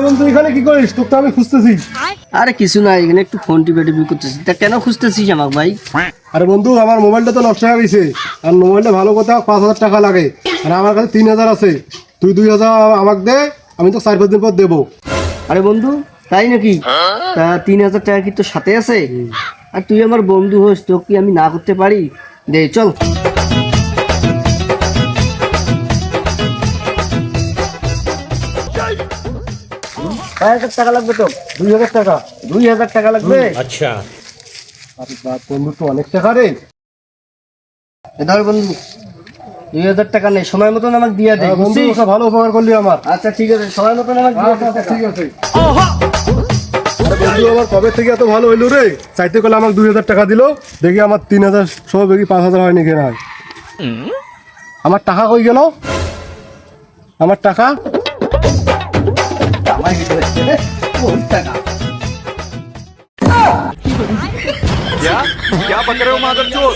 বন্ধু এখানে কি করিস? তোকে তো আমি খুঁজতেছি। আরে কিছু না, এখানে একটু ফোন টিপে করতেছি। তা কেন খুঁজতেছিস আমাকে ভাই? আরে বন্ধু, আমার মোবাইলটা তো নষ্ট হয়ে গেছে, আর মোবাইলটা ভালো কথা 5,000 টাকা লাগে, আর আমার কাছে 3,000 আছে। তুই 2,000 আমাকে দে, আমি তো 4-5 দিন পর দেবো। আরে বন্ধু তাই নাকি? তা 3,000 টাকা কি তোর সাথে আছে? আর তুই আমার বন্ধু হোস, তোকে কি আমি না করতে পারি? দে চল। 5,000 টাকা লাগবে তো? 2,000 টাকা? 2,000 টাকা লাগবে? अच्छा। আরে বাপ, বন্ধু তো অনেক টাকা রে। এ ধর বন্ধু, 2,000 টাকা নেই, সময় মতন আমাকে দিয়ে দে। হ্যাঁ বন্ধু, বুঝছিস? ওটা ভালো উপকার করলি আমার। আচ্ছা ঠিক আছে, সময় মতন আমাকে দিয়ে দে। ঠিক আছে। আরে বন্ধু, আমার কবে থেকে এত ভালো হইলো রে। চাইতে করলে আমাকে 2,000 টাকা দিল, দেখি আমার 3,000 সহ দেখি 5,000 হয়নি কেনা হয়। আমার টাকা কই গেল? আমার টাকা? আমার কিছু হচ্ছে রে, কোন টাকা? क्या क्या पकड़े हो मादरचोद?